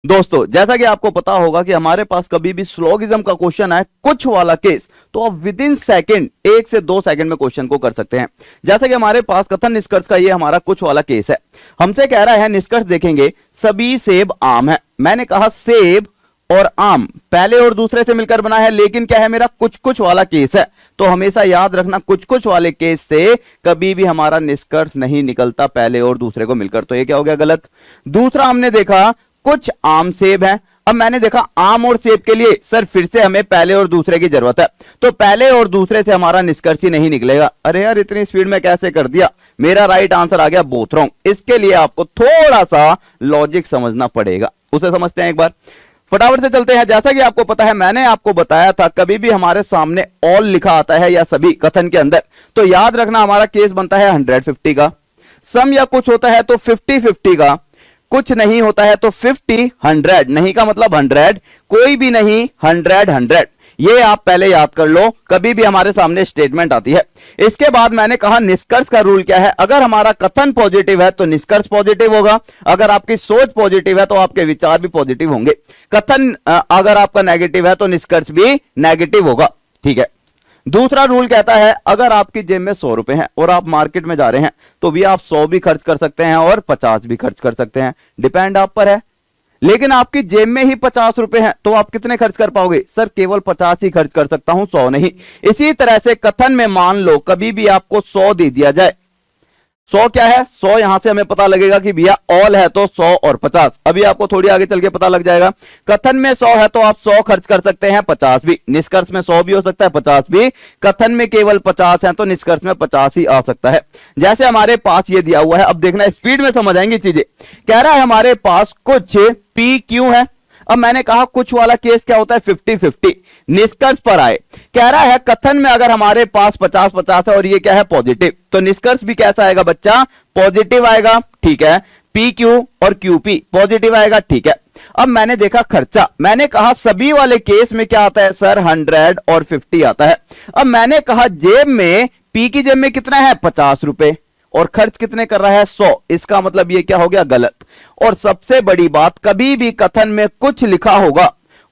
दोस्तों जैसा कि आपको पता होगा कि हमारे पास कभी भी स्लोगिज्म का क्वेश्चन आए कुछ वाला केस, तो आप विद इन सेकंड 1 से 2 सेकंड में क्वेश्चन को कर सकते हैं। जैसा कि हमारे पास कथन निष्कर्ष का ये हमारा कुछ वाला केस है। हमसे कह रहा है निष्कर्ष देखेंगे सभी सेब आम है। मैंने कहा सेब और आम पहले और दूसरे से मिलकर बना है, लेकिन क्या है मेरा कुछ कुछ वाला केस है। तो हमेशा याद रखना कुछ कुछ वाले केस से कभी भी हमारा निष्कर्ष नहीं निकलता पहले और दूसरे को मिलकर। तो ये क्या हो गया गलत। दूसरा हमने देखा कुछ आम सेब हैं। अब मैंने देखा आम और सेब के लिए सर फिर से हमें पहले और दूसरे की जरूरत है, तो पहले और दूसरे से हमारा निष्कर्ष ही नहीं निकलेगा। अरे यार इतनी स्पीड में कैसे कर दिया, मेरा राइट आंसर आ गया बोथ रॉन्ग। इसके लिए आपको थोड़ा सा लॉजिक समझना पड़ेगा, उसे समझते हैं एक बार। फटाफट से चलते हैं। जैसा कि आपको पता है मैंने आपको बताया था कभी भी हमारे सामने ऑल लिखा आता है या सभी कथन के अंदर, तो याद रखना हमारा केस बनता है 150 का। सम या कुछ होता है तो 50-50 का, कुछ नहीं होता है तो 50-100, नहीं का मतलब 100, कोई भी नहीं 100-100। ये आप पहले याद कर लो कभी भी हमारे सामने स्टेटमेंट आती है। इसके बाद मैंने कहा निष्कर्ष का रूल क्या है। अगर हमारा कथन पॉजिटिव है तो निष्कर्ष पॉजिटिव होगा, अगर आपकी सोच पॉजिटिव है तो आपके विचार भी पॉजिटिव होंगे। कथन अगर आपका नेगेटिव है तो निष्कर्ष भी नेगेटिव होगा, ठीक है। दूसरा रूल कहता है अगर आपकी जेब में 100 रुपए हैं और आप मार्केट में जा रहे हैं तो भी आप 100 भी खर्च कर सकते हैं और 50 भी खर्च कर सकते हैं, डिपेंड आप पर है। लेकिन आपकी जेब में ही 50 रुपए हैं तो आप कितने खर्च कर पाओगे, सर केवल 50 ही खर्च कर सकता हूं, 100 नहीं। इसी तरह से कथन में मान लो कभी भी आपको 100 दे दिया जाए, 100 क्या है, 100 यहां से हमें पता लगेगा कि भैया ऑल है तो 100 और 50, अभी आपको थोड़ी आगे चल के पता लग जाएगा। कथन में 100 है तो आप 100 खर्च कर सकते हैं, 50 भी। निष्कर्ष में 100 भी हो सकता है, 50 भी। कथन में केवल 50 है तो निष्कर्ष में 50 ही आ सकता है। जैसे हमारे पास ये दिया हुआ है, अब देखना स्पीड में समझ आएंगी चीजें। कह रहा है हमारे पास कुछ पी क्यू है। अब मैंने कहा कुछ वाला केस क्या होता है 50-50। निष्कर्ष पर आए, कह रहा है कथन में अगर हमारे पास 50-50 है और ये क्या है पॉजिटिव, तो निष्कर्ष भी कैसा आएगा बच्चा, पॉजिटिव आएगा, ठीक है। पी क्यू और क्यू पी पॉजिटिव आएगा, ठीक है। अब मैंने देखा खर्चा, मैंने कहा सभी वाले केस में क्या आता है सर 100 और 50 आता है। अब मैंने कहा जेब में पी की जेब में कितना है 50 रुपए और खर्च कितने कर रहा है 100, इसका मतलब ये क्या हो गया गलत। और सबसे बड़ी बात कभी भी कथन में कुछ लिखा होगा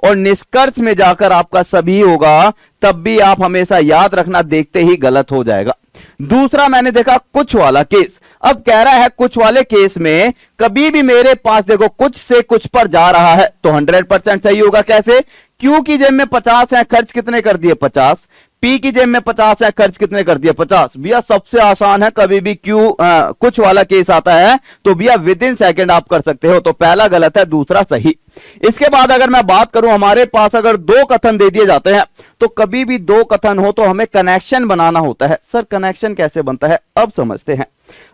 और निष्कर्ष में जाकर आपका सभी होगा, तब भी आप हमेशा याद रखना देखते ही गलत हो जाएगा। दूसरा मैंने देखा कुछ वाला केस। अब कह रहा है कुछ वाले केस में कभी भी मेरे पास देखो कुछ से कुछ पर जा रहा है तो 100% सही होगा। कैसे, क्यू की जेब में 50 है, खर्च कितने कर दिए 50। पी की जेब में 50 है, खर्च कितने कर दिए 50। भैया सबसे आसान है, कभी भी क्यू कुछ वाला केस आता है तो भैया विद इन सेकंड आप कर सकते हो। तो पहला गलत है, दूसरा सही। इसके बाद अगर मैं बात करूं हमारे पास अगर 2 कथन दे दिए जाते हैं तो कभी भी 2 कथन हो तो हमें कनेक्शन बनाना होता है। सर कनेक्शन कैसे बनता है, अब समझते हैं।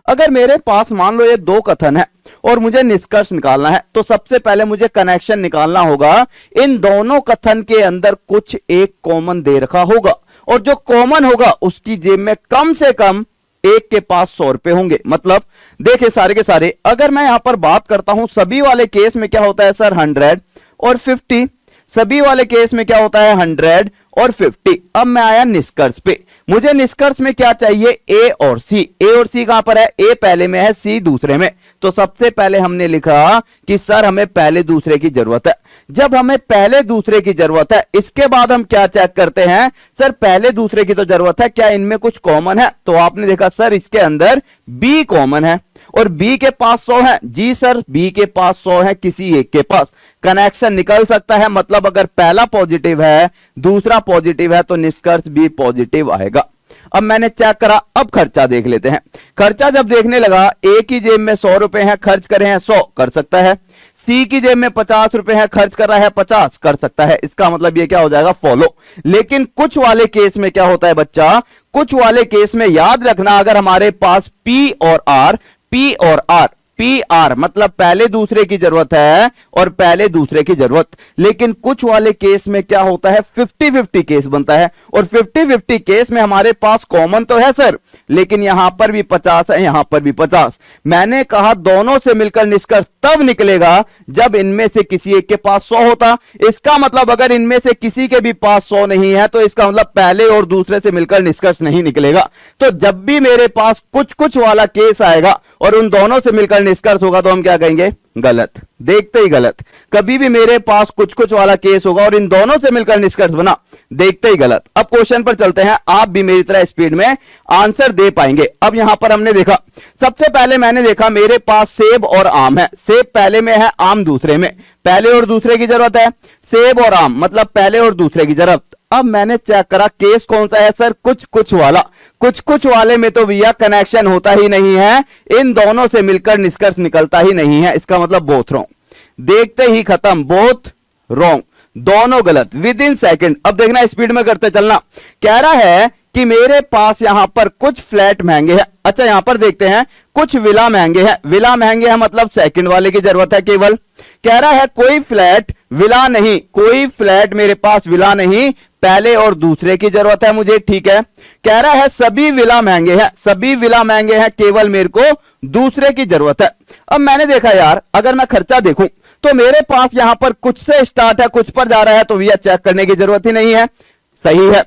अगर मेरे पास मान लो ये 2 कथन है और मुझे निष्कर्ष निकालना है तो सबसे पहले मुझे कनेक्शन निकालना होगा। इन दोनों कथन के अंदर कुछ एक कॉमन दे रखा होगा और जो कॉमन होगा उसकी जेब में कम से कम एक के पास 100 रुपए होंगे। मतलब देखिए सारे के सारे, अगर मैं यहां पर बात करता हूं सभी वाले केस में क्या होता है सर 100 और 50, सभी वाले केस में क्या होता है 100 और 50। अब मैं आया निष्कर्ष पे, मुझे निष्कर्ष में क्या चाहिए ए और सी। ए और सी कहां पर है, ए पहले में है, सी दूसरे में। तो सबसे पहले हमने लिखा कि सर हमें पहले दूसरे की जरूरत है। जब हमें पहले दूसरे की जरूरत है इसके बाद हम क्या चेक करते हैं, सर पहले दूसरे की तो जरूरत है, क्या इनमें कुछ कॉमन है। तो आपने देखा सर इसके अंदर बी कॉमन है और बी के पास 100 है। जी सर बी के पास 100 है, किसी एक के पास कनेक्शन निकल सकता है। मतलब अगर पहला पॉजिटिव है दूसरा पॉजिटिव है तो निष्कर्ष भी पॉजिटिव आएगा। अब मैंने चेक करा, अब खर्चा देख लेते हैं। खर्चा जब देखने लगा, ए की जेब में 100 रुपए हैं, खर्च करे हैं 100, कर सकता है। सी की जेब में 50 रुपए हैं, खर्च कर रहा है 50, कर सकता है। इसका मतलब ये क्या हो जाएगा फॉलो। लेकिन कुछ वाले केस में क्या होता है बच्चा, कुछ वाले केस में याद रखना अगर हमारे पास पी और आर, पी और आर, पी आर मतलब पहले दूसरे की जरूरत है और पहले दूसरे की जरूरत। लेकिन कुछ वाले केस में क्या होता है 50-50 केस बनता है और 50-50 केस में हमारे पास कॉमन तो है सर, लेकिन यहां पर भी 50 है, यहां पर भी 50। मैंने कहा दोनों से मिलकर निष्कर्ष तब निकलेगा जब इनमें से किसी एक के पास 100 होता। इसका मतलब अगर इनमें से किसी के भी पास 100 नहीं है तो इसका मतलब पहले और दूसरे से मिलकर निष्कर्ष नहीं निकलेगा। तो जब भी मेरे पास कुछ कुछ वाला केस आएगा और उन दोनों से मिलकर निष्कर्ष होगा तो हम क्या कहेंगे? गलत। देखते ही गलत। कभी भी मेरे पास कुछ कुछ वाला केस होगा और इन दोनों से मिलकर निष्कर्ष बना, देखते ही गलत। अब क्वेश्चन पर चलते हैं, आप भी मेरी तरह स्पीड में आंसर दे पाएंगे। अब यहां पर हमने देखा, सबसे पहले मैंने देखा मेरे पास सेब और आम है। सेब पहले में है, आम दूसरे में। पहले और दूसरे की जरूरत है, सेब और आम मतलब पहले और दूसरे की जरूरत। अब मैंने चेक करा केस कौन सा है सर? कुछ कुछ वाला। कुछ कुछ वाले में तो भैया कनेक्शन होता ही नहीं है, इन दोनों से मिलकर निष्कर्ष निकलता ही नहीं है। इसका मतलब बोथ रॉन्ग। देखते ही खत्म, बोथ रॉन्ग, दोनों गलत विद इन सेकेंड। अब देखना, स्पीड में करते चलना। कह रहा है कि मेरे पास यहां पर कुछ फ्लैट महंगे हैं। अच्छा यहां पर देखते हैं, कुछ विला महंगे हैं। विला महंगे हैं मतलब सेकंड वाले की जरूरत है केवल। कह रहा है कोई फ्लैट विला नहीं, कोई फ्लैट मेरे पास विला नहीं, पहले और दूसरे की जरूरत है मुझे, ठीक है। कह रहा है सभी विला महंगे हैं, सभी विला महंगे हैं, केवल मेरे को दूसरे की जरूरत है। अब मैंने देखा यार, अगर मैं खर्चा देखूं तो मेरे पास यहां पर कुछ से स्टार्ट है, कुछ पर जा रहा है, तो भैया चेक करने की जरूरत ही नहीं है। सही है।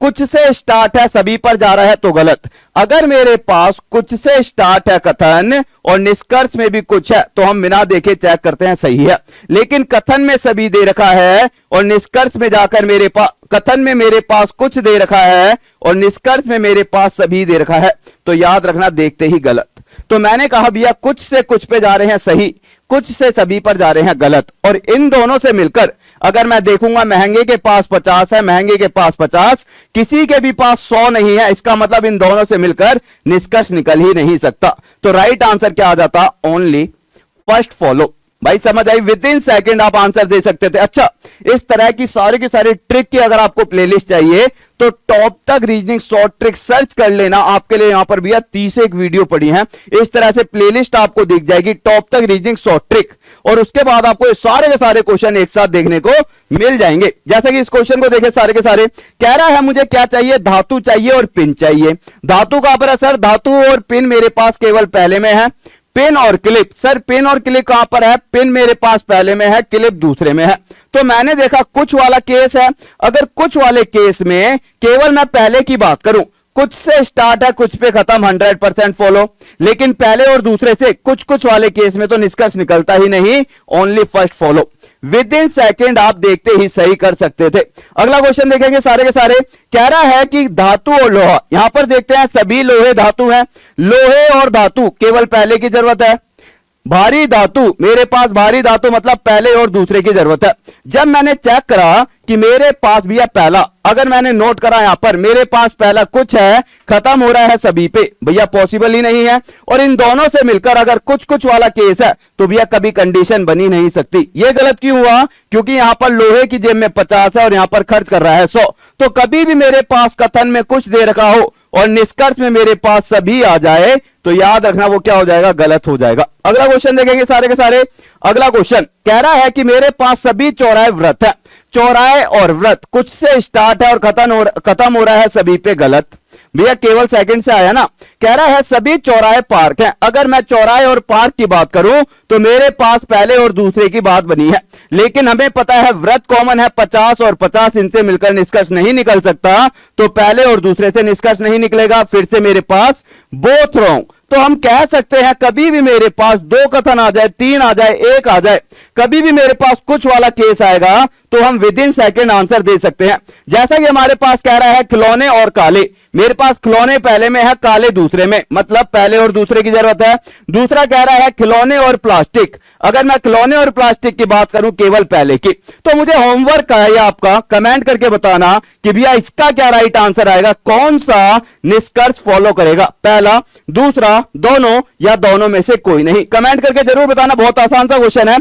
कुछ से स्टार्ट है, सभी पर जा रहा है, तो गलत। अगर मेरे पास कुछ से स्टार्ट है कथन और निष्कर्ष में भी कुछ है, तो हम बिना देखे चेक करते हैं, सही है। लेकिन कथन में सभी दे रखा है और निष्कर्ष में जाकर मेरे पास, कथन में मेरे पास कुछ दे रखा है और निष्कर्ष में मेरे पास सभी दे रखा है, तो याद रखना देखते ही गलत। तो मैंने कहा भैया कुछ से कुछ पे जा रहे हैं सही, कुछ से सभी पर जा रहे हैं गलत। और इन दोनों से मिलकर अगर मैं देखूंगा, महंगे के पास 50 है, महंगे के पास 50, किसी के भी पास 100 नहीं है, इसका मतलब इन दोनों से मिलकर निष्कर्ष निकल ही नहीं सकता। तो राइट आंसर क्या आ जाता? Only first follow. भाई समझ आई? विद इन सेकेंड आप आंसर दे सकते थे। अच्छा, इस तरह की सारी की सारी ट्रिक की अगर आपको प्लेलिस्ट चाहिए तो टॉप तक रीजनिंग शॉर्ट ट्रिक सर्च कर लेना। आपके लिए यहां पर भैया 31 वीडियो पड़ी हैं, इस तरह से प्लेलिस्ट आपको दिख जाएगी, टॉप तक रीजनिंग शॉर्ट ट्रिक। और उसके बाद आपको सारे के सारे क्वेश्चन एक साथ देखने को मिल जाएंगे। जैसे कि इस क्वेश्चन को देखें, सारे के सारे कह रहा है मुझे क्या चाहिए? धातु चाहिए और पिन चाहिए। धातु कहां पर है सर? धातु और पिन मेरे पास केवल पहले में है। पिन और क्लिप, सर पिन और क्लिप कहां पर है? पिन मेरे पास पहले में है, क्लिप दूसरे में है। तो मैंने देखा कुछ वाला केस है। अगर कुछ वाले केस में केवल मैं पहले की बात करूं, कुछ से स्टार्ट है, कुछ पे खत्म, 100% फॉलो। लेकिन पहले और दूसरे से कुछ कुछ वाले केस में तो निष्कर्ष निकलता ही नहीं, only first follow. With in second आप देखते ही सही कर सकते थे। अगला क्वेश्चन देखेंगे, सारे के सारे कह रहा है कि धातु और लोहा, यहां पर देखते हैं सभी लोहे धातु हैं। लोहे और धातु केवल पहले की जरूरत है। भारी धातु, मेरे पास भारी धातु मतलब पहले और दूसरे की जरूरत है। जब मैंने चेक करा कि मेरे पास भैया पहला, अगर मैंने नोट करा यहां पर मेरे पास पहला कुछ है, खत्म हो रहा है सभी पे, भैया पॉसिबल ही नहीं है। और इन दोनों से मिलकर अगर कुछ कुछ वाला केस है तो भैया कभी कंडीशन बनी नहीं सकती। ये गलत क्यों हुआ? क्योंकि यहां पर लोहे की जेब में 50 है और यहां पर खर्च कर रहा है 100। तो कभी भी मेरे पास कथन में कुछ दे रखा हो और निष्कर्ष में मेरे पास सभी आ जाए तो याद रखना वो क्या हो जाएगा? गलत हो जाएगा। अगला क्वेश्चन देखेंगे सारे के सारे। अगला क्वेश्चन कह रहा है कि मेरे पास सभी चौराहे व्रत है। चौराहे और व्रत कुछ से स्टार्ट है और खत्म हो रहा है सभी पे, गलत। भैया केवल सेकंड से आया ना। कह रहा है सभी चौराहे पार्क हैं। अगर मैं चौराहे और पार्क की बात करूं तो मेरे पास पहले और दूसरे की बात बनी है। लेकिन हमें पता है व्रत कॉमन है, 50 और 50, इनसे मिलकर निष्कर्ष नहीं निकल सकता। तो पहले और दूसरे से निष्कर्ष नहीं निकलेगा, फिर से मेरे पास बोथ रॉन्ग। तो हम कह सकते हैं कभी भी मेरे पास 2 कथन आ जाए, 3 आ जाए, 1 आ जाए, कभी भी मेरे पास कुछ वाला केस आएगा तो हम विद इन सेकेंड आंसर दे सकते हैं। जैसा कि हमारे पास कह रहा है खिलौने और काले, मेरे पास खिलौने पहले में है, काले दूसरे में, मतलब पहले और दूसरे की जरूरत है। दूसरा कह रहा है खिलौने और प्लास्टिक, अगर मैं खिलौने और प्लास्टिक की बात करूं केवल पहले की। तो मुझे होमवर्क है आपका, कमेंट करके बताना कि भैया इसका क्या राइट आंसर आएगा, कौन सा निष्कर्ष फॉलो करेगा, पहला, दूसरा, दोनों या दोनों में से कोई नहीं। कमेंट करके जरूर बताना, बहुत आसान सा क्वेश्चन है।